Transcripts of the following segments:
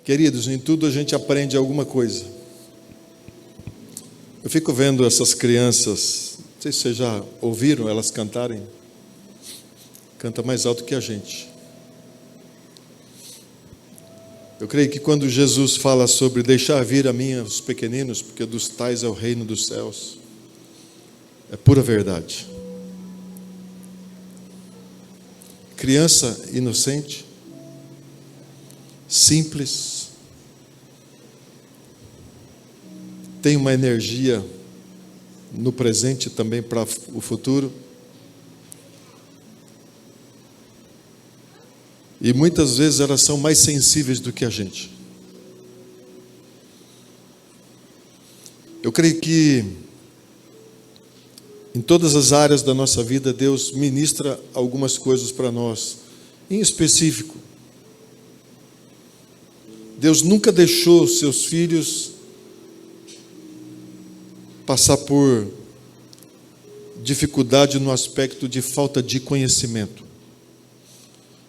Queridos, em tudo a gente aprende alguma coisa. Eu fico vendo essas crianças, não sei se vocês já ouviram elas cantarem. Canta mais alto que a gente. Eu creio que quando Jesus fala sobre deixar vir a mim os pequeninos, porque dos tais é o reino dos céus, é pura verdade. Criança inocente, simples, tem uma energia no presente também para o futuro. E muitas vezes elas são mais sensíveis do que a gente. Eu creio que em todas as áreas da nossa vida, Deus ministra algumas coisas para nós. Em específico, Deus nunca deixou seus filhos passar por dificuldade no aspecto de falta de conhecimento.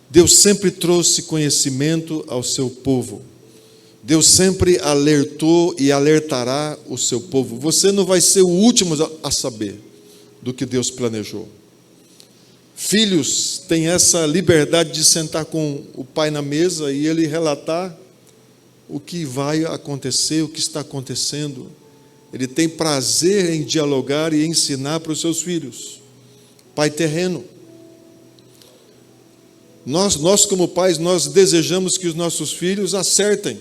Deus sempre trouxe conhecimento ao seu povo. Deus sempre alertou e alertará o seu povo. Você não vai ser o último a saber do que Deus planejou. Filhos têm essa liberdade de sentar com o pai na mesa e ele relatar o que vai acontecer, o que está acontecendo. Ele tem prazer em dialogar e ensinar para os seus filhos. Pai terreno. Nós como pais, nós desejamos que os nossos filhos acertem,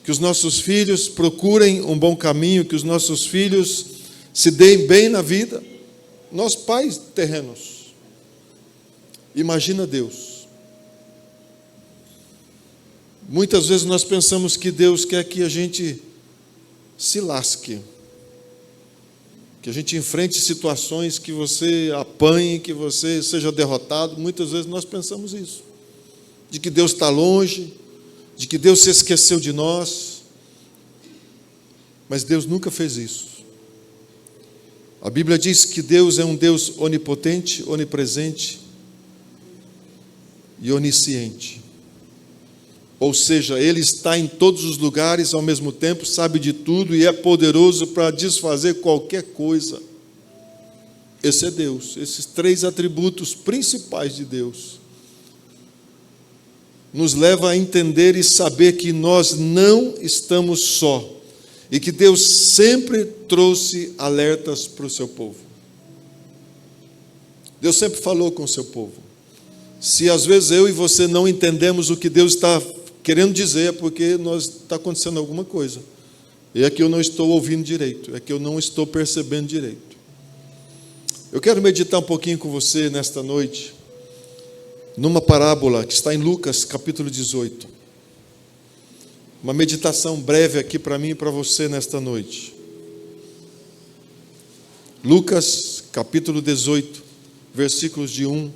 que os nossos filhos procurem um bom caminho, que os nossos filhos se deem bem na vida. Nós pais terrenos. Imagina Deus. Muitas vezes nós pensamos que Deus quer que a gente se lasque, que a gente enfrente situações que você apanhe, que você seja derrotado. Muitas vezes nós pensamos isso, de que Deus está longe, de que Deus se esqueceu de nós, mas Deus nunca fez isso. A Bíblia diz que Deus é um Deus onipotente, onipresente e onisciente. Ou seja, Ele está em todos os lugares ao mesmo tempo, sabe de tudo e é poderoso para desfazer qualquer coisa. Esse é Deus. Esses três atributos principais de Deus nos leva a entender e saber que nós não estamos só e que Deus sempre trouxe alertas para o seu povo. Deus sempre falou com o seu povo. Se às vezes eu e você não entendemos o que Deus está querendo dizer, é porque está acontecendo alguma coisa. E é que eu não estou ouvindo direito, é que eu não estou percebendo direito. Eu quero meditar um pouquinho com você nesta noite, numa parábola que está em Lucas, capítulo 18. Uma meditação breve aqui para mim e para você nesta noite. Lucas, capítulo 18, versículos de 1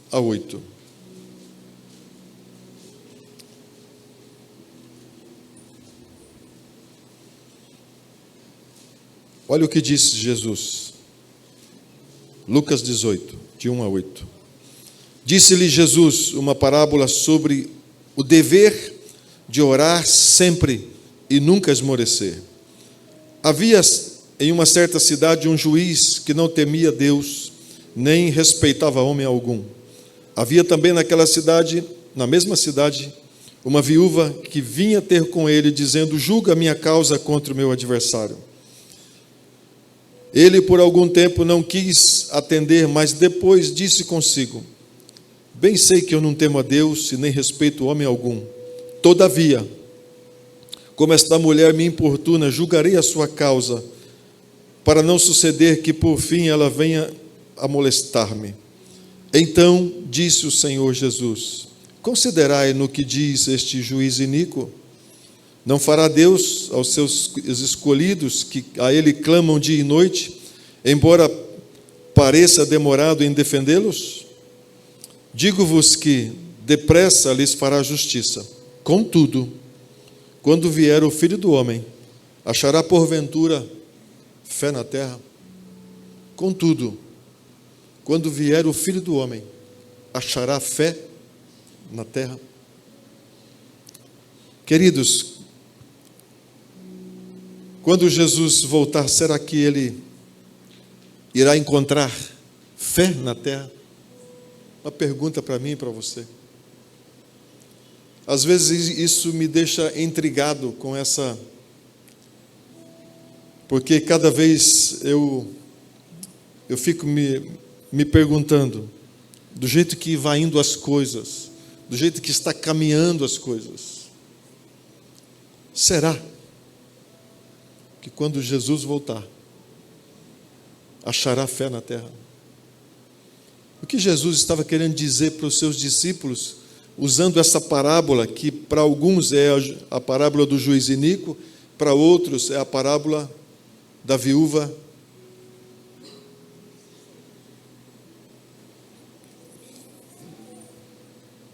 a 8. Olha o que disse Jesus. Lucas 18, de 1 a 8. Disse-lhe Jesus uma parábola sobre o dever de orar sempre e nunca esmorecer. Havia em uma certa cidade um juiz que não temia Deus, nem respeitava homem algum. Havia também naquela cidade, na mesma cidade, uma viúva que vinha ter com ele, dizendo: julga a minha causa contra o meu adversário. Ele por algum tempo não quis atender, mas depois disse consigo: bem sei que eu não temo a Deus e nem respeito homem algum. Todavia, como esta mulher me importuna, julgarei a sua causa, para não suceder que por fim ela venha a molestar-me. Então disse o Senhor Jesus: considerai no que diz este juiz iníquo. Não fará Deus aos seus escolhidos, que a Ele clamam dia e noite, embora pareça demorado em defendê-los? Digo-vos que depressa lhes fará justiça. Contudo, quando vier o Filho do Homem, achará porventura fé na terra? Contudo, quando vier o Filho do Homem, achará fé na terra? Queridos, quando Jesus voltar, será que Ele irá encontrar fé na terra? Uma pergunta para mim e para você. Às vezes isso me deixa intrigado com essa... Porque cada vez eu fico me perguntando, do jeito que vai indo as coisas, do jeito que está caminhando as coisas, será que quando Jesus voltar, achará fé na terra? O que Jesus estava querendo dizer para os seus discípulos, usando essa parábola, que para alguns é a parábola do juiz iníquo, para outros é a parábola da viúva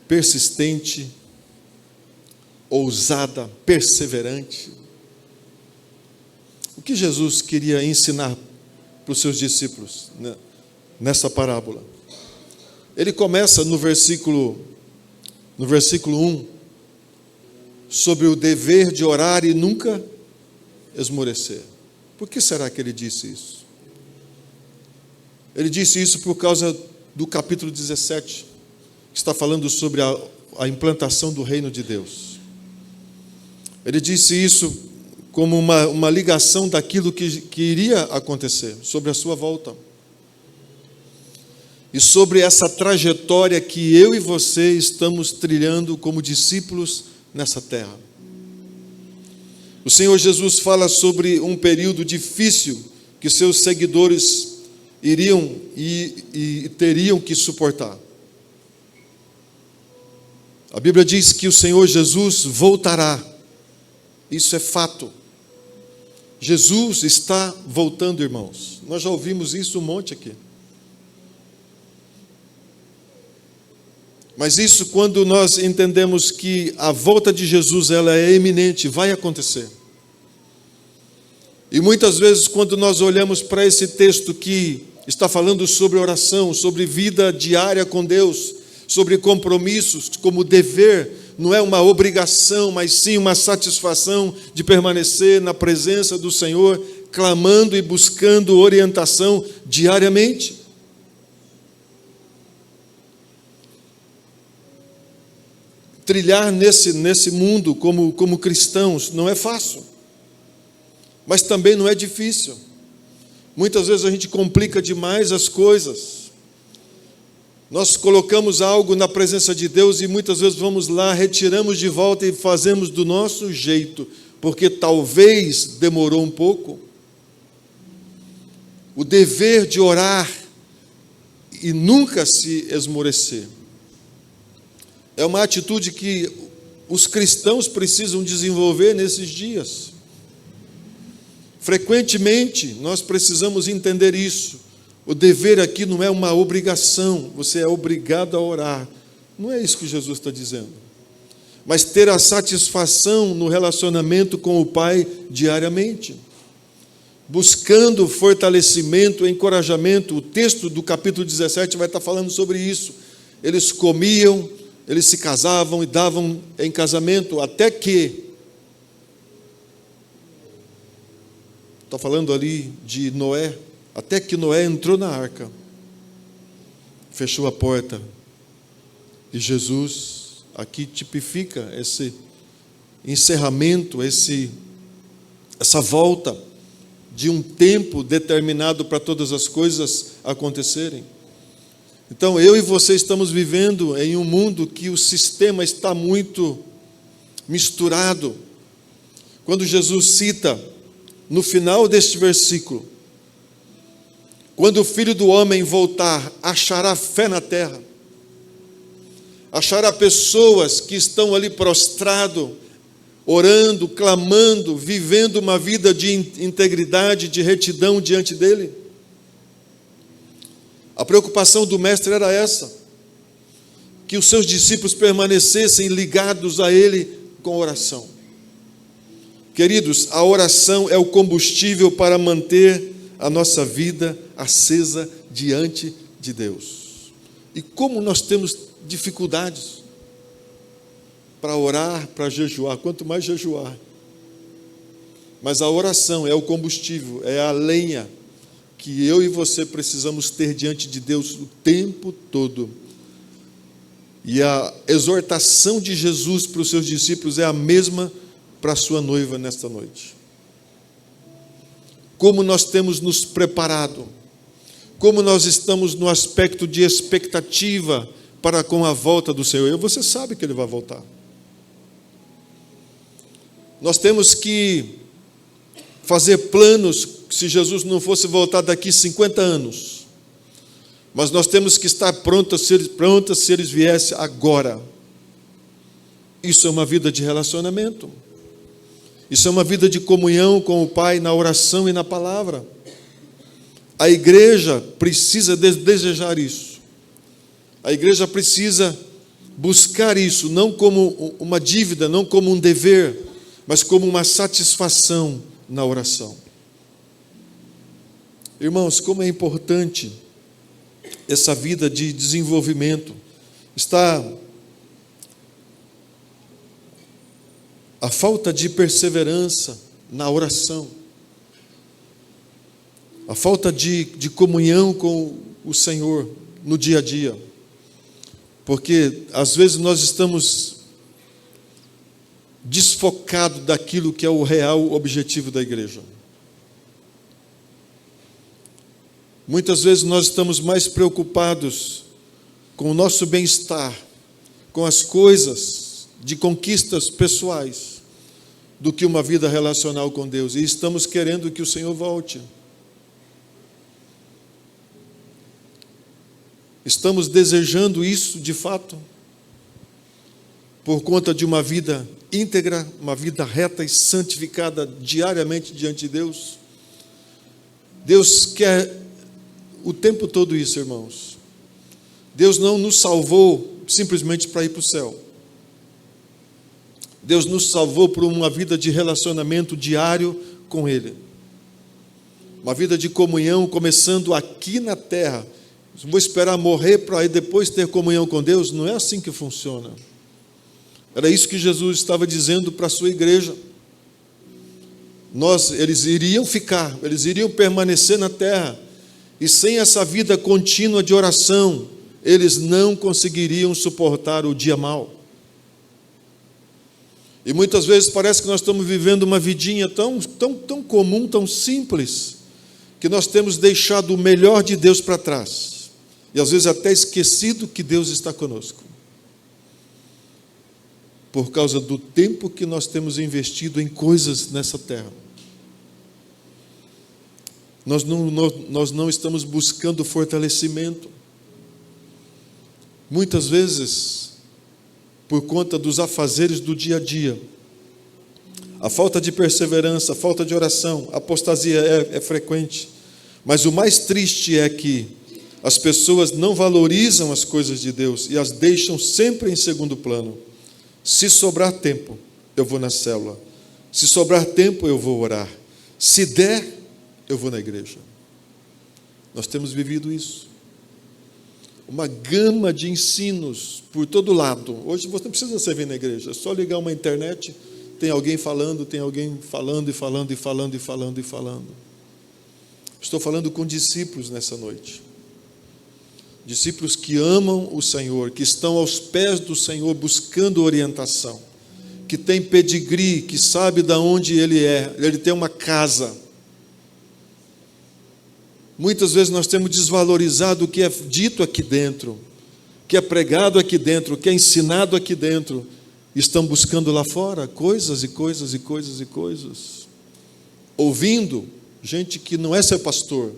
persistente, ousada, perseverante. O que Jesus queria ensinar para os seus discípulos nessa parábola? Ele começa no versículo 1, sobre o dever de orar e nunca esmorecer. Por que será que ele disse isso? Ele disse isso por causa do capítulo 17, que está falando sobre a implantação do reino de Deus. Ele disse isso como uma ligação daquilo que iria acontecer, sobre a sua volta. E sobre essa trajetória que eu e você estamos trilhando como discípulos nessa terra. O Senhor Jesus fala sobre um período difícil que seus seguidores iriam e teriam que suportar. A Bíblia diz que o Senhor Jesus voltará. Isso é fato. Jesus está voltando, irmãos. Nós já ouvimos isso um monte aqui. Mas isso, quando nós entendemos que a volta de Jesus ela é iminente, vai acontecer. E muitas vezes, quando nós olhamos para esse texto que está falando sobre oração, sobre vida diária com Deus, sobre compromissos como dever, não é uma obrigação, mas sim uma satisfação de permanecer na presença do Senhor, clamando e buscando orientação diariamente. Trilhar nesse mundo como cristãos não é fácil, mas também não é difícil. Muitas vezes a gente complica demais as coisas. Nós colocamos algo na presença de Deus e muitas vezes vamos lá, retiramos de volta e fazemos do nosso jeito, porque talvez demorou um pouco. O dever de orar e nunca se esmorecer é uma atitude que os cristãos precisam desenvolver nesses dias. Frequentemente, nós precisamos entender isso. O dever aqui não é uma obrigação, você é obrigado a orar. Não é isso que Jesus está dizendo. Mas ter a satisfação no relacionamento com o Pai diariamente. Buscando fortalecimento, encorajamento. O texto do capítulo 17 vai estar falando sobre isso. Eles comiam, eles se casavam e davam em casamento, até que... Está falando ali de Noé, até que Noé entrou na arca, fechou a porta, e Jesus aqui tipifica esse encerramento, essa volta de um tempo determinado para todas as coisas acontecerem. Então, eu e você estamos vivendo em um mundo que o sistema está muito misturado. Quando Jesus cita, no final deste versículo, quando o Filho do Homem voltar, achará fé na terra, achará pessoas que estão ali prostrado, orando, clamando, vivendo uma vida de integridade, de retidão diante dele. A preocupação do mestre era essa, que os seus discípulos permanecessem ligados a ele com oração. Queridos, a oração é o combustível para manter a nossa vida acesa diante de Deus. E como nós temos dificuldades. para orar, para jejuar, quanto mais jejuar. Mas a oração é o combustível, é a lenha que eu e você precisamos ter diante de Deus o tempo todo. E a exortação de Jesus para os seus discípulos é a mesma para a sua noiva nesta noite. Como nós temos nos preparado, como nós estamos no aspecto de expectativa para com a volta do Senhor. E você sabe que Ele vai voltar. Nós temos que fazer planos, se Jesus não fosse voltar daqui 50 anos. Mas nós temos que estar prontos se eles viessem agora. Isso é uma vida de relacionamento. Isso é uma vida de comunhão com o Pai na oração e na palavra. A igreja precisa desejar isso. A igreja precisa buscar isso, não como uma dívida, não como um dever, mas como uma satisfação na oração. Irmãos, como é importante essa vida de desenvolvimento. Está a falta de perseverança na oração, a falta de comunhão com o Senhor no dia a dia, porque às vezes nós estamos desfocados daquilo que é o real objetivo da igreja. Muitas vezes nós estamos mais preocupados com o nosso bem-estar, com as coisas de conquistas pessoais, do que uma vida relacional com Deus. E estamos querendo que o Senhor volte. Estamos desejando isso de fato, por conta de uma vida íntegra, uma vida reta e santificada diariamente diante de Deus. Deus quer o tempo todo isso, irmãos. Deus não nos salvou simplesmente para ir para o céu. Deus nos salvou por uma vida de relacionamento diário com Ele. Uma vida de comunhão, começando aqui na terra. Vou esperar morrer para aí depois ter comunhão com Deus? Não é assim que funciona. Era isso que Jesus estava dizendo para a sua igreja. Eles iriam ficar, eles iriam permanecer na terra. E sem essa vida contínua de oração, eles não conseguiriam suportar o dia mau. E muitas vezes parece que nós estamos vivendo uma vidinha tão comum, tão simples, que nós temos deixado o melhor de Deus para trás. E às vezes até esquecido que Deus está conosco. Por causa do tempo que nós temos investido em coisas nessa terra. Nós não estamos buscando fortalecimento. Muitas vezes, por conta dos afazeres do dia a dia, a falta de perseverança, a falta de oração, a apostasia é frequente. Mas o mais triste é que as pessoas não valorizam as coisas de Deus e as deixam sempre em segundo plano. Se sobrar tempo, eu vou na célula. Se sobrar tempo, eu vou orar. Se der, eu vou na igreja. Nós temos vivido isso. Uma gama de ensinos por todo lado. Hoje você não precisa servir na igreja. É só ligar uma internet, tem alguém falando e falando. Estou falando com discípulos nessa noite. Discípulos que amam o Senhor, que estão aos pés do Senhor buscando orientação, que tem pedigree, que sabe de onde Ele é, Ele tem uma casa. Muitas vezes nós temos desvalorizado o que é dito aqui dentro, que é pregado aqui dentro, que é ensinado aqui dentro. Estão buscando lá fora coisas e coisas e coisas e coisas. Ouvindo gente que não é seu pastor.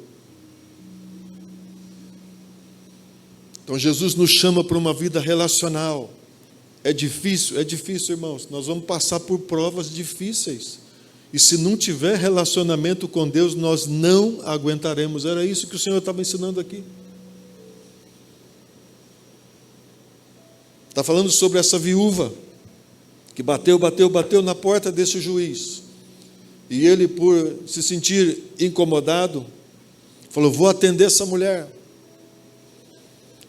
Então Jesus nos chama para uma vida relacional. É difícil, irmãos. Nós vamos passar por provas difíceis. E se não tiver relacionamento com Deus, nós não aguentaremos. Era isso que o Senhor estava ensinando aqui. Está falando sobre essa viúva que bateu na porta desse juiz. E ele, por se sentir incomodado, falou: vou atender essa mulher.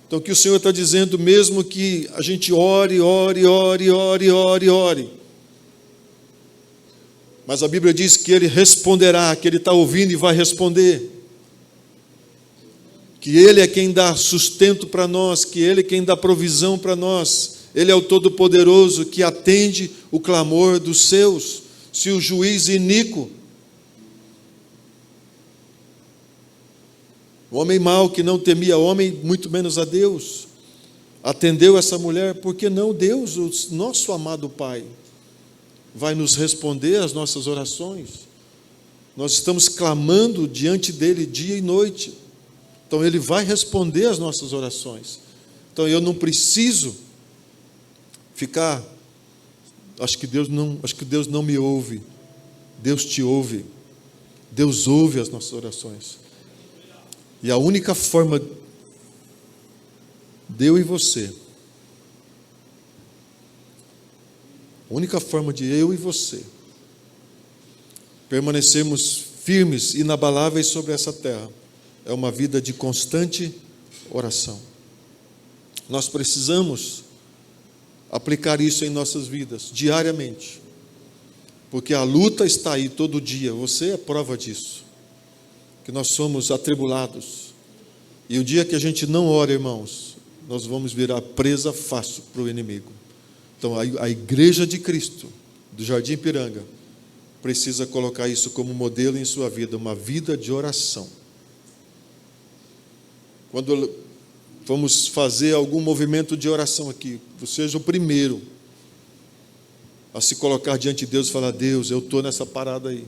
Então, o que o Senhor está dizendo, mesmo que a gente ore, ore, ore, ore, ore, ore, mas a Bíblia diz que Ele responderá, que Ele está ouvindo e vai responder, que Ele é quem dá sustento para nós, que Ele é quem dá provisão para nós, Ele é o Todo-Poderoso que atende o clamor dos seus. Se o juiz iníquo, o homem mau que não temia homem, muito menos a Deus, atendeu essa mulher, por que não Deus, o nosso amado Pai, vai nos responder às nossas orações? Nós estamos clamando diante dEle dia e noite, então Ele vai responder às nossas orações. Então eu não preciso ficar, acho que Deus não me ouve. Deus te ouve, Deus ouve as nossas orações. E a única forma de eu e você, a única forma de eu e você permanecermos firmes, inabaláveis sobre essa terra, é uma vida de constante oração. Nós precisamos aplicar isso em nossas vidas, diariamente, porque a luta está aí todo dia, você é prova disso, que nós somos atribulados, e o dia que a gente não ora, irmãos, nós vamos virar presa fácil para o inimigo. Então a igreja de Cristo, do Jardim Ipiranga, precisa colocar isso como modelo em sua vida, uma vida de oração. Quando vamos fazer algum movimento de oração aqui, você seja o primeiro a se colocar diante de Deus e falar: Deus, eu estou nessa parada aí,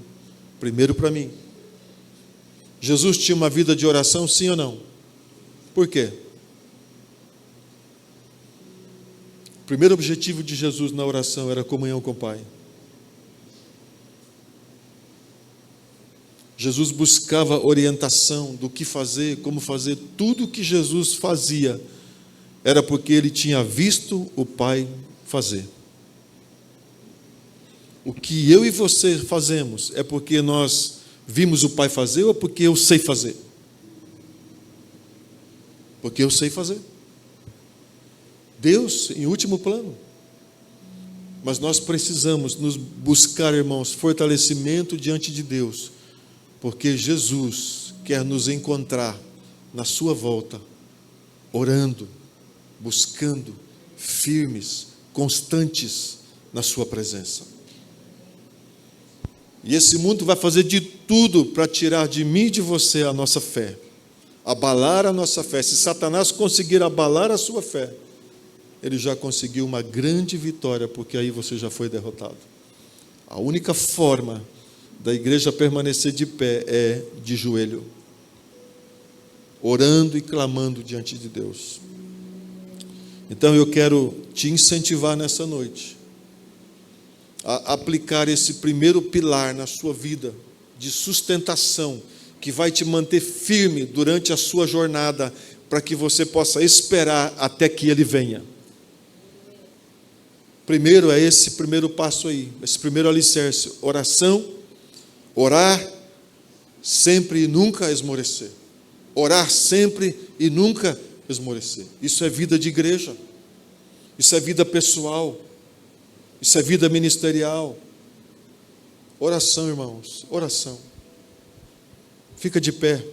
primeiro para mim. Jesus tinha uma vida de oração, sim ou não? Por quê? O primeiro objetivo de Jesus na oração era a comunhão com o Pai. Jesus buscava orientação do que fazer, como fazer. Tudo que Jesus fazia era porque ele tinha visto o Pai fazer. O que eu e você fazemos é porque nós vimos o Pai fazer ou porque eu sei fazer? Porque eu sei fazer. Deus em último plano. Mas nós precisamos nos buscar, irmãos, fortalecimento diante de Deus, porque Jesus quer nos encontrar na sua volta, orando, buscando, firmes, constantes na sua presença. E esse mundo vai fazer de tudo para tirar de mim e de você a nossa fé, abalar a nossa fé. Se Satanás conseguir abalar a sua fé, ele já conseguiu uma grande vitória, porque aí você já foi derrotado. A única forma da igreja permanecer de pé é de joelho, orando e clamando diante de Deus. Então eu quero te incentivar nessa noite a aplicar esse primeiro pilar na sua vida de sustentação, que vai te manter firme durante a sua jornada, para que você possa esperar até que ele venha. Primeiro é esse primeiro passo aí, esse primeiro alicerce: oração, orar sempre e nunca esmorecer. Orar sempre e nunca esmorecer. Isso é vida de igreja, isso é vida pessoal, isso é vida ministerial. Oração, irmãos, oração. Fica de pé.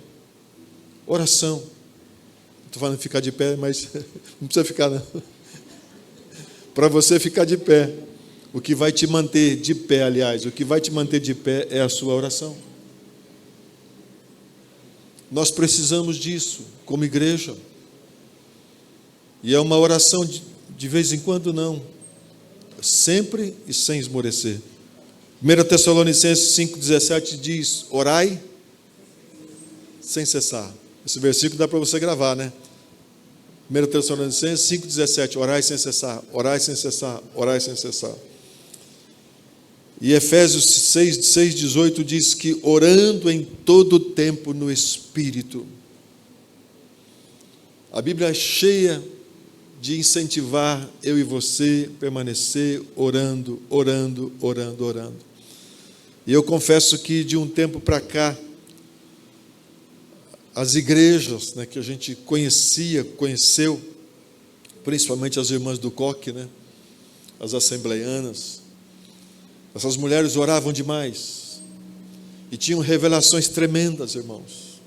Oração. Estou falando ficar de pé, mas não precisa ficar não. Para você ficar de pé, o que vai te manter de pé, aliás, o que vai te manter de pé é a sua oração. Nós precisamos disso como igreja. E é uma oração de vez em quando, não. Sempre e sem esmorecer. 1 Tessalonicenses 5,17 diz: orai sem cessar. Esse versículo dá para você gravar, né? 1 Tessalonicenses 5,17, orai sem cessar, orai sem cessar, orai sem cessar. E Efésios 6,18 diz que orando em todo tempo no Espírito. A Bíblia é cheia de incentivar eu e você permanecer orando, orando, orando, orando. E eu confesso que de um tempo para cá, as igrejas, né, que a gente conheceu, principalmente as irmãs do Coque, né, as assembleianas. Essas mulheres oravam demais e tinham revelações tremendas, irmãos.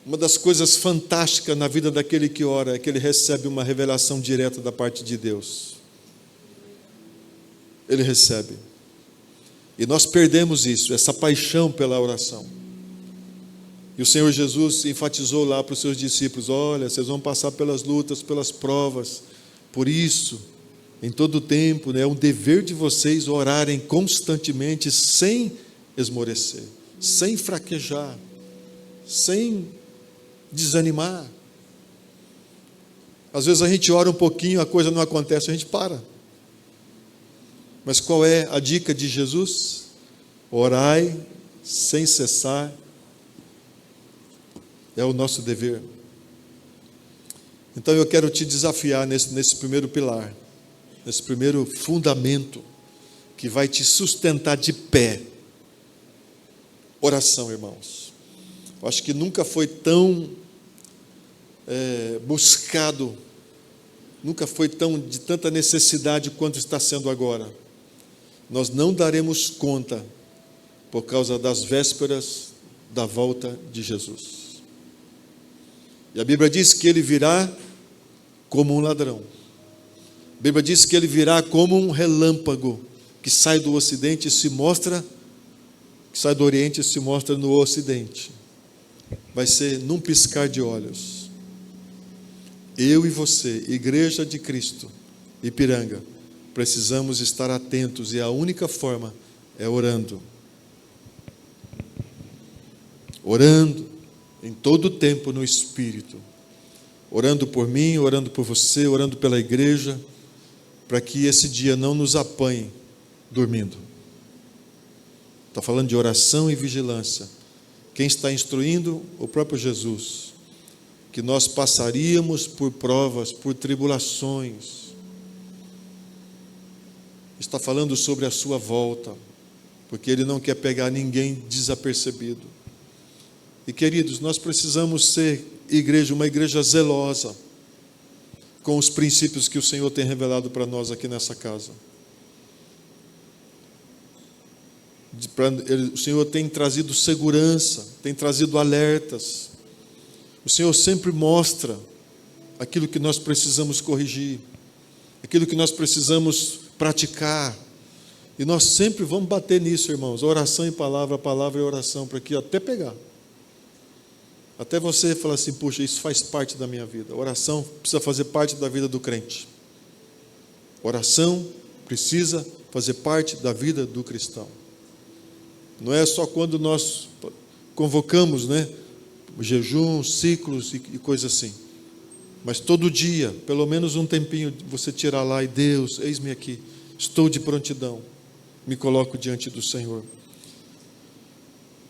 Uma das coisas fantásticas na vida daquele que ora é que ele recebe uma revelação direta da parte de Deus. Ele recebe. E nós perdemos isso, essa paixão pela oração. E o Senhor Jesus enfatizou lá para os seus discípulos: olha, vocês vão passar pelas lutas, pelas provas. Por isso, em todo tempo, né, é um dever de vocês orarem constantemente, sem esmorecer, sem fraquejar, sem desanimar. Às vezes a gente ora um pouquinho, a coisa não acontece, a gente para. Mas qual é a dica de Jesus? Orai sem cessar. É o nosso dever. Então eu quero te desafiar nesse primeiro pilar, nesse primeiro fundamento, que vai te sustentar de pé. Oração, irmãos. Eu acho que nunca foi tão buscado, nunca foi de tanta necessidade quanto está sendo agora. Nós não daremos conta por causa das vésperas da volta de Jesus. E a Bíblia diz que ele virá como um ladrão. A Bíblia diz que ele virá como um relâmpago que sai do ocidente e se mostra, que sai do oriente e se mostra no ocidente. Vai ser num piscar de olhos. Eu e você, Igreja de Cristo, Ipiranga, precisamos estar atentos, e a única forma é orando. Orando em todo o tempo no Espírito. Orando por mim, orando por você, orando pela igreja, para que esse dia não nos apanhe dormindo. Está falando de oração e vigilância. Quem está instruindo? O próprio Jesus. Que nós passaríamos por provas, por tribulações. Está falando sobre a sua volta, porque Ele não quer pegar ninguém desapercebido. E queridos, nós precisamos ser uma igreja zelosa, com os princípios que o Senhor tem revelado para nós aqui nessa casa. O Senhor tem trazido segurança, tem trazido alertas. O Senhor sempre mostra aquilo que nós precisamos corrigir, aquilo que nós precisamos praticar. E nós sempre vamos bater nisso, irmãos. Oração e palavra e oração, para que até pegar. Até você falar assim: puxa, isso faz parte da minha vida. Oração precisa fazer parte da vida do crente. Oração precisa fazer parte da vida do cristão. Não é só quando nós convocamos, né, jejum, ciclos e coisas assim. Mas todo dia, pelo menos um tempinho, você tirar lá e: Deus, eis-me aqui, estou de prontidão, me coloco diante do Senhor.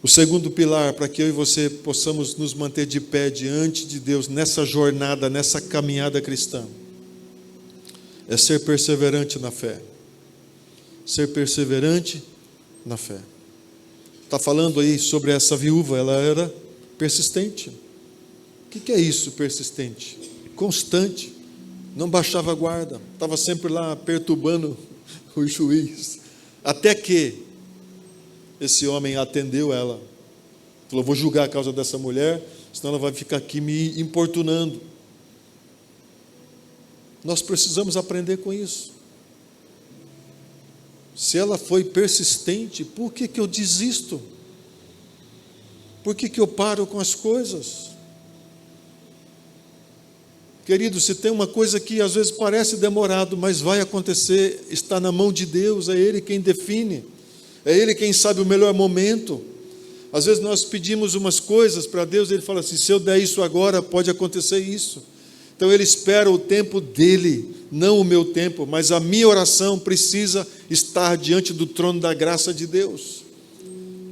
O segundo pilar, para que eu e você possamos nos manter de pé diante de Deus nessa jornada, nessa caminhada cristã, é ser perseverante na fé. Ser perseverante na fé. Está falando aí sobre essa viúva, ela era persistente. O que é isso, persistente? Constante, não baixava a guarda, estava sempre lá perturbando o juiz, até que esse homem atendeu ela, falou: vou julgar a causa dessa mulher, senão ela vai ficar aqui me importunando. Nós precisamos aprender com isso. Se ela foi persistente, por que eu desisto? Por que eu paro com as coisas? Querido, se tem uma coisa que às vezes parece demorado, mas vai acontecer, está na mão de Deus, é Ele quem define. É Ele quem sabe o melhor momento. Às vezes nós pedimos umas coisas para Deus, Ele fala assim: se eu der isso agora, pode acontecer isso. Então Ele espera o tempo dEle, não o meu tempo, mas a minha oração precisa estar diante do trono da graça de Deus.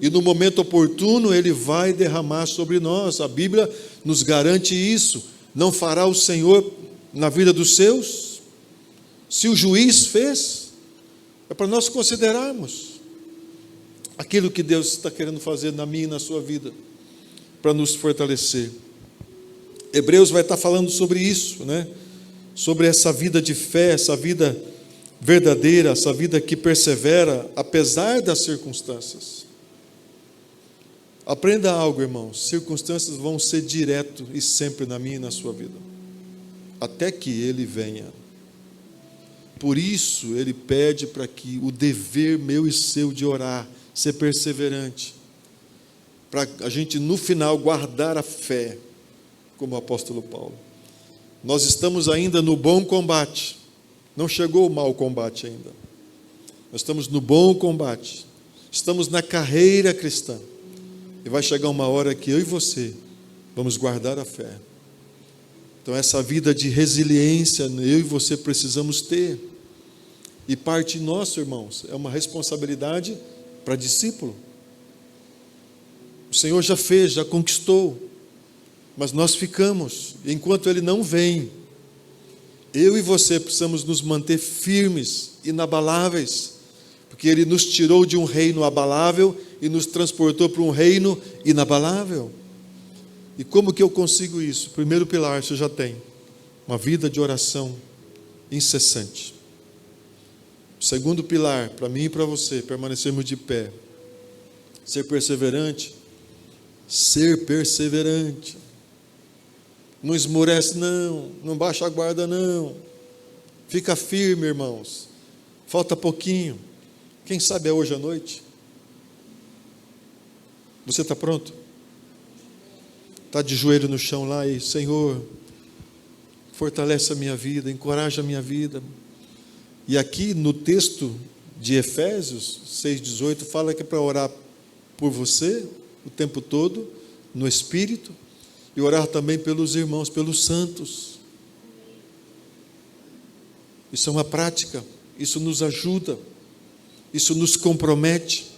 E no momento oportuno Ele vai derramar sobre nós. A Bíblia nos garante isso. Não fará o Senhor na vida dos seus? Se o juiz fez, é para nós considerarmos aquilo que Deus está querendo fazer na minha e na sua vida. para nos fortalecer. Hebreus vai estar falando sobre isso, né? Sobre essa vida de fé, essa vida verdadeira, essa vida que persevera, apesar das circunstâncias. Aprenda algo, irmãos, circunstâncias vão ser direto e sempre na minha e na sua vida, até que Ele venha. Por isso, Ele pede para que o dever meu e seu de orar, ser perseverante, para a gente no final guardar a fé, como o apóstolo Paulo. Nós estamos ainda no bom combate, não chegou o mau combate ainda, nós estamos no bom combate, estamos na carreira cristã, e vai chegar uma hora que eu e você vamos guardar a fé. Então essa vida de resiliência, eu e você precisamos ter, e parte nossa, irmãos, é uma responsabilidade para discípulo. O Senhor já fez, já conquistou, mas nós ficamos, enquanto Ele não vem, eu e você precisamos nos manter firmes, inabaláveis, porque Ele nos tirou de um reino abalável e nos transportou para um reino inabalável. E como que eu consigo isso? Primeiro pilar, você já tem, uma vida de oração incessante. Segundo pilar, para mim e para você, permanecermos de pé, ser perseverante. Não esmorece não, não baixa a guarda não, fica firme, irmãos, falta pouquinho, quem sabe é hoje à noite. Você está pronto? Está de joelho no chão lá e, Senhor, fortalece a minha vida, encoraja a minha vida. E aqui no texto de Efésios 6,18 fala que é para orar por você o tempo todo, no Espírito, e orar também pelos irmãos, pelos santos. Isso é uma prática, isso nos ajuda, isso nos compromete.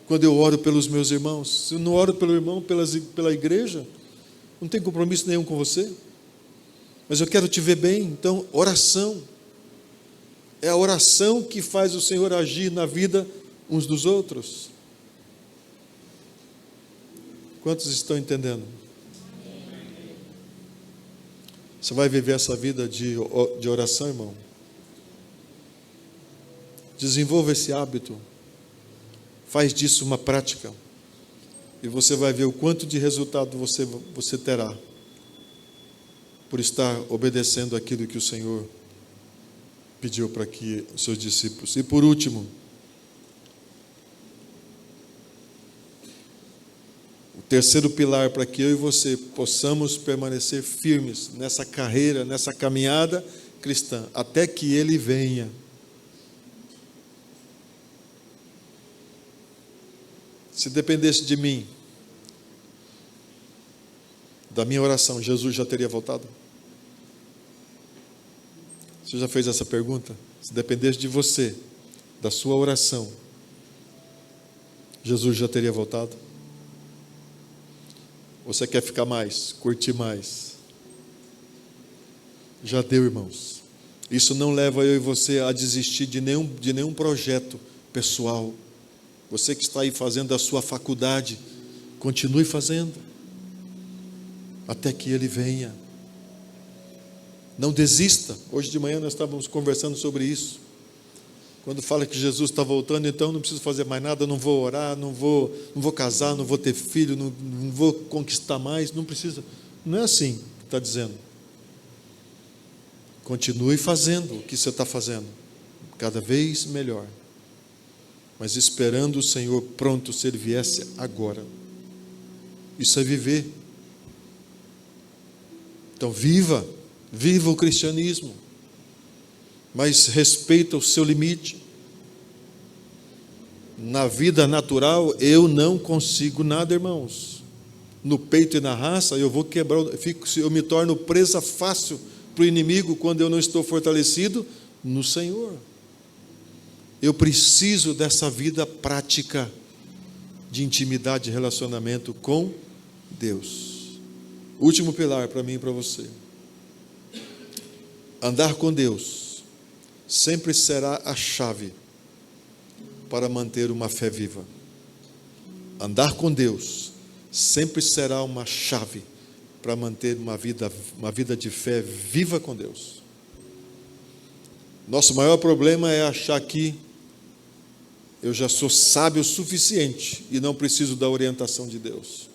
Quando eu oro pelos meus irmãos, se eu não oro pelo irmão, pela igreja, não tem compromisso nenhum com você, mas eu quero te ver bem. Então, oração, é a oração que faz o Senhor agir na vida uns dos outros. Quantos estão entendendo? Você vai viver essa vida de oração, irmão? Desenvolva esse hábito. Faz disso uma prática. E você vai ver o quanto de resultado você terá por estar obedecendo aquilo que o Senhor pediu para que os seus discípulos. E por último, o terceiro pilar para que eu e você possamos permanecer firmes nessa carreira, nessa caminhada cristã, até que Ele venha. Se dependesse de mim, da minha oração, Jesus já teria voltado? Você já fez essa pergunta? Se dependesse de você, da sua oração, Jesus já teria voltado? Você quer ficar mais, curtir mais? Já deu, irmãos. Isso não leva eu e você a desistir de nenhum projeto pessoal. Você que está aí fazendo a sua faculdade, continue fazendo, até que Ele venha. Não desista. Hoje de manhã nós estávamos conversando sobre isso. Quando fala que Jesus está voltando, então não preciso fazer mais nada, não vou orar, não vou casar, não vou ter filho, não vou conquistar mais, não precisa. Não é assim que está dizendo. Continue fazendo o que você está fazendo, cada vez melhor, mas esperando o Senhor pronto, se Ele viesse agora. Isso é viver. Então viva o cristianismo, mas respeita o seu limite. Na vida natural eu não consigo nada, irmãos. No peito e na raça eu vou quebrar, eu me torno presa fácil para o inimigo quando eu não estou fortalecido no Senhor. Eu preciso dessa vida prática de intimidade e relacionamento com Deus. Último pilar para mim e para você. Andar com Deus sempre será a chave para manter uma fé viva. Andar com Deus sempre será uma chave para manter uma vida de fé viva com Deus. Nosso maior problema é achar que eu já sou sábio o suficiente e não preciso da orientação de Deus.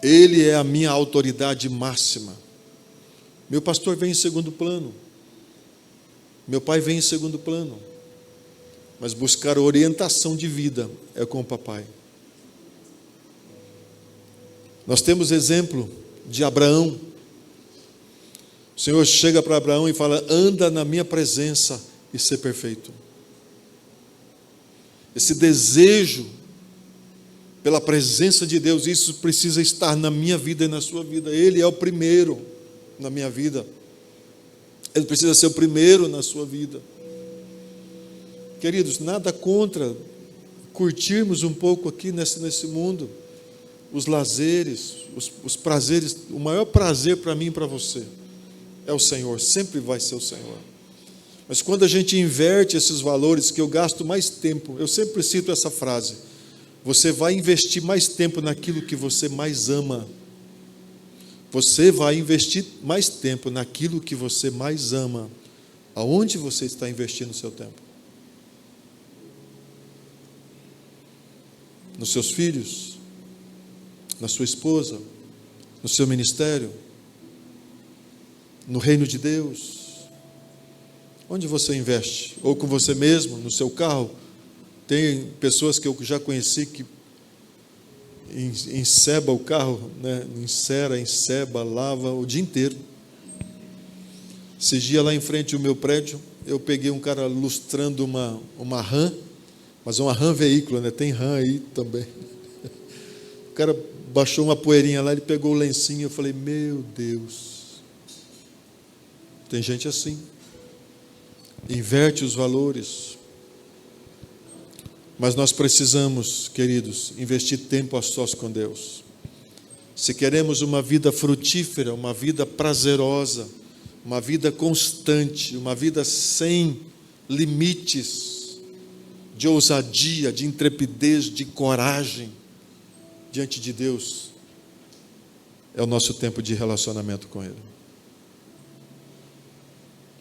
Ele é a minha autoridade máxima. Meu pastor vem em segundo plano. Meu pai vem em segundo plano. Mas buscar orientação de vida é com o papai. Nós temos exemplo de Abraão. O Senhor chega para Abraão e fala: anda na minha presença e ser perfeito. Esse desejo pela presença de Deus, isso precisa estar na minha vida e na sua vida. Ele é o primeiro na minha vida. Ele precisa ser o primeiro na sua vida. Queridos, nada contra curtirmos um pouco aqui nesse mundo, os lazeres, os prazeres. O maior prazer para mim e para você é o Senhor, sempre vai ser o Senhor. Mas quando a gente inverte esses valores, que eu gasto mais tempo, eu sempre cito essa frase: você vai investir mais tempo naquilo que você mais ama. Você vai investir mais tempo naquilo que você mais ama. Aonde você está investindo o seu tempo? Nos seus filhos? Na sua esposa? No seu ministério? No reino de Deus? Onde você investe? Ou com você mesmo, no seu carro? Tem pessoas que eu já conheci que enceba o carro, né? Enceba, lava o dia inteiro. Esses dias lá em frente ao meu prédio, eu peguei um cara lustrando uma RAM, mas uma RAM veículo, né? Tem RAM aí também. O cara baixou uma poeirinha lá, ele pegou o lencinho, eu falei: meu Deus, tem gente assim. Inverte os valores. Mas nós precisamos, queridos, investir tempo a sós com Deus. Se queremos uma vida frutífera, uma vida prazerosa, uma vida constante, uma vida sem limites, de ousadia, de intrepidez, de coragem diante de Deus, é o nosso tempo de relacionamento com Ele.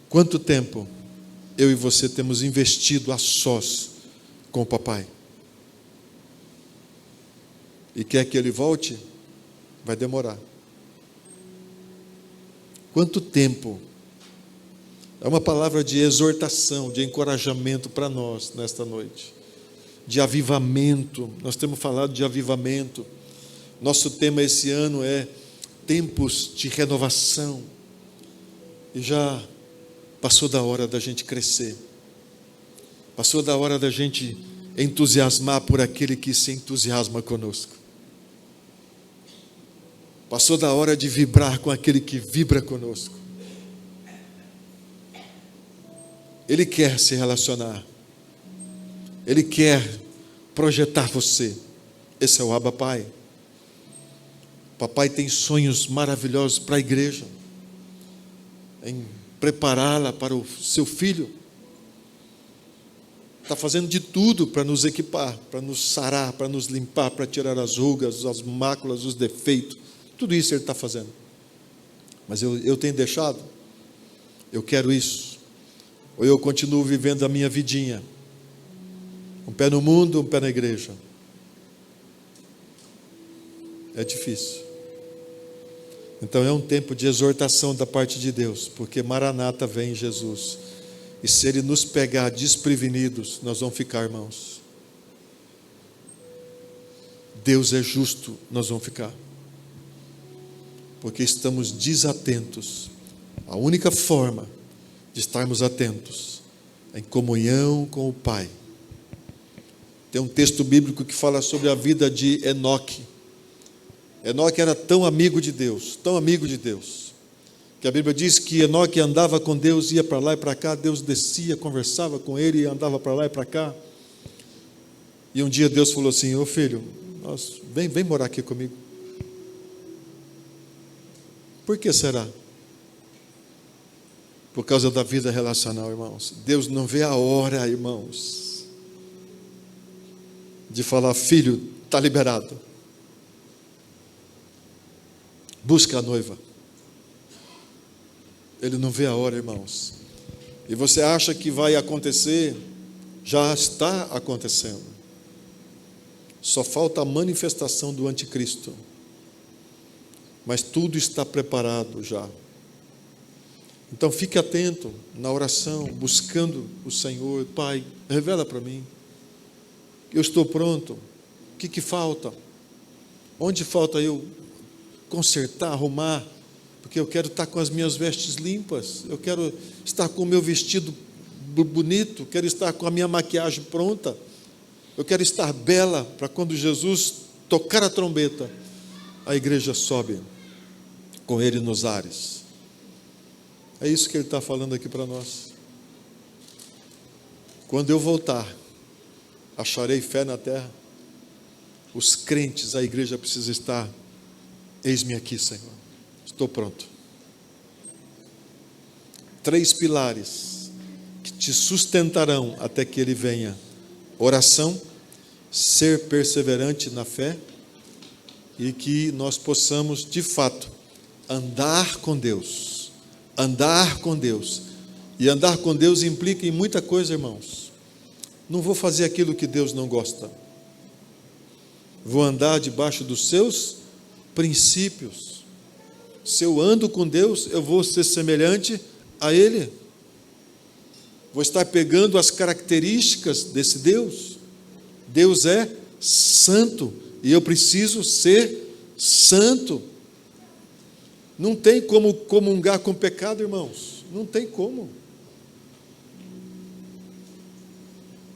Quanto tempo eu e você temos investido a sós com o papai? E quer que ele volte? Vai demorar. Quanto tempo? É uma palavra de exortação, de encorajamento para nós nesta noite. De avivamento. Nós temos falado de avivamento. Nosso tema esse ano é tempos de renovação. E já passou da hora da gente crescer. Passou da hora da gente entusiasmar por aquele que se entusiasma conosco. Passou da hora de vibrar com aquele que vibra conosco. Ele quer se relacionar. Ele quer projetar você. Esse é o Abba Pai. Papai tem sonhos maravilhosos para a igreja, em prepará-la para o seu filho. Está fazendo de tudo para nos equipar, para nos sarar, para nos limpar, para tirar as rugas, as máculas, os defeitos. Tudo isso Ele está fazendo. Mas eu tenho deixado? Eu quero isso? Ou eu continuo vivendo a minha vidinha? Um pé no mundo, um pé na igreja. É difícil. Então é um tempo de exortação da parte de Deus, porque Maranata vem Jesus. E se Ele nos pegar desprevenidos, nós vamos ficar, irmãos. Deus é justo, nós vamos ficar. Porque estamos desatentos. A única forma de estarmos atentos é em comunhão com o Pai. Tem um texto bíblico que fala sobre a vida de Enoque. Enoque era tão amigo de Deus, que a Bíblia diz que Enoque andava com Deus, ia para lá e para cá, Deus descia, conversava com ele e andava para lá e para cá. E um dia Deus falou assim: ô filho, vem morar aqui comigo. Por que será? Por causa da vida relacional, irmãos. Deus não vê a hora, irmãos, de falar: filho, está liberado. Busca a noiva. Ele não vê a hora, irmãos. E você acha que vai acontecer? Já está acontecendo. Só falta a manifestação do anticristo. Mas tudo está preparado já. Então fique atento na oração, buscando o Senhor. Pai, revela para mim. Eu estou pronto. O que falta? Onde falta eu consertar, arrumar? Porque eu quero estar com as minhas vestes limpas. Eu quero estar com o meu vestido bonito. Quero estar com a minha maquiagem pronta. Eu quero estar bela para quando Jesus tocar a trombeta, a igreja sobe com ele nos ares. É isso que ele está falando aqui para nós. Quando eu voltar, acharei fé na terra. Os crentes, a igreja precisa estar. Eis-me aqui, Senhor. Estou pronto. 3 pilares que te sustentarão até que ele venha: oração, ser perseverante na fé, e que nós possamos, de fato, andar com Deus. Andar com Deus. E andar com Deus implica em muita coisa, irmãos. Não vou fazer aquilo que Deus não gosta. Vou andar debaixo dos seus princípios. Se eu ando com Deus, eu vou ser semelhante a Ele. Vou estar pegando as características desse Deus. Deus é santo e eu preciso ser santo. Não tem como comungar com o pecado, irmãos. Não tem como.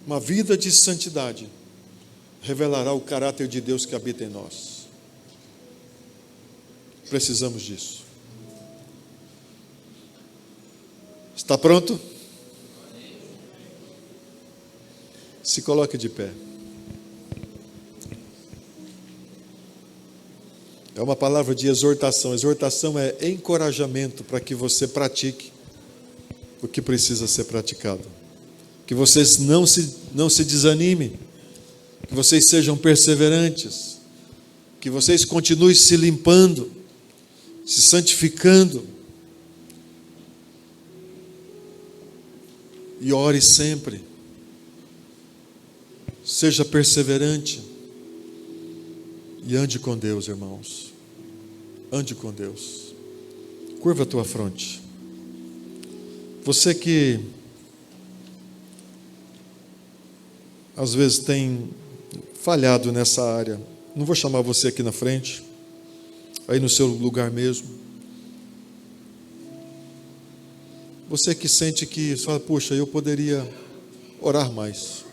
Uma vida de santidade revelará o caráter de Deus que habita em nós. Precisamos disso. Está pronto? Se coloque de pé. É uma palavra de exortação. Exortação é encorajamento para que você pratique o que precisa ser praticado. Que vocês não se desanimem. Que vocês sejam perseverantes. Que vocês continuem se limpando, se santificando. E ore sempre. Seja perseverante. E ande com Deus, irmãos. Ande com Deus. Curva a tua fronte. Você que às vezes tem falhado nessa área, não vou chamar você aqui na frente, aí no seu lugar mesmo. Você que sente que fala, puxa, eu poderia orar mais.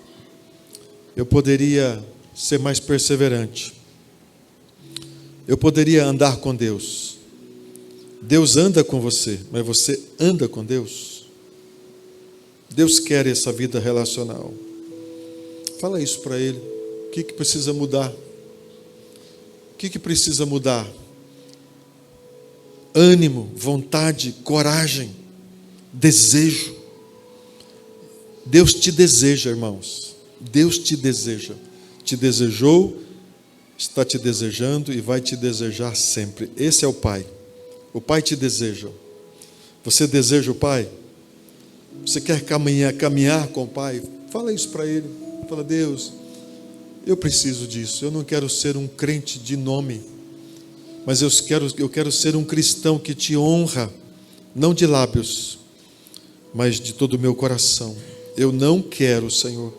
Eu poderia ser mais perseverante. Eu poderia andar com Deus. Deus anda com você, mas você anda com Deus? Deus quer essa vida relacional. Fala isso para Ele. O que precisa mudar? O que precisa mudar? Ânimo, vontade, coragem, desejo. Deus te deseja, irmãos. Deus te deseja. Te desejou, está te desejando e vai te desejar sempre. Esse é o Pai. O Pai te deseja. Você deseja o Pai? Você quer caminhar com o Pai? Fala isso para Ele. Fala, Deus, eu preciso disso. Eu não quero ser um crente de nome, mas eu quero ser um cristão que te honra, não de lábios, mas de todo o meu coração. Eu não quero, Senhor,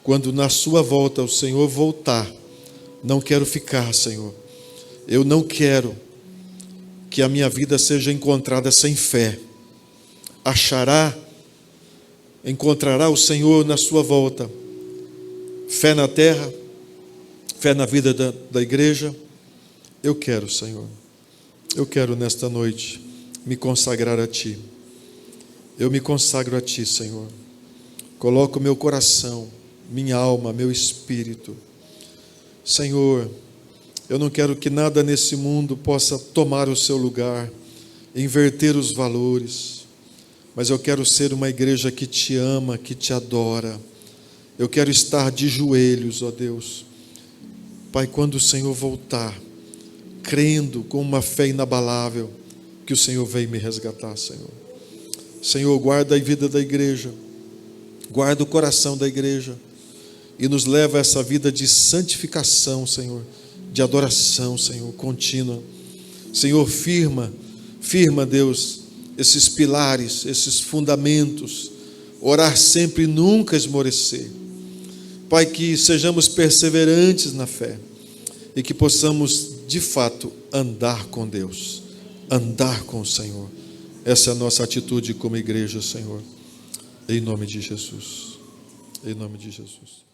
quando na sua volta o Senhor voltar, não quero ficar, Senhor. Eu não quero que a minha vida seja encontrada sem fé. Encontrará o Senhor na sua volta. Fé na terra, fé na vida da igreja. Eu quero, Senhor. Eu quero nesta noite me consagrar a Ti. Eu me consagro a Ti, Senhor. Coloco meu coração, minha alma, meu espírito. Senhor, eu não quero que nada nesse mundo possa tomar o seu lugar, inverter os valores, mas eu quero ser uma igreja que te ama, que te adora. Eu quero estar de joelhos, ó Deus, Pai, quando o Senhor voltar, crendo com uma fé inabalável, que o Senhor veio me resgatar, Senhor. Senhor, guarda a vida da igreja, guarda o coração da igreja e nos leva a essa vida de santificação, Senhor, de adoração, Senhor, contínua. Senhor, firma, Deus, esses pilares, esses fundamentos, orar sempre e nunca esmorecer. Pai, que sejamos perseverantes na fé e que possamos, de fato, andar com Deus, andar com o Senhor. Essa é a nossa atitude como igreja, Senhor. Em nome de Jesus. Em nome de Jesus.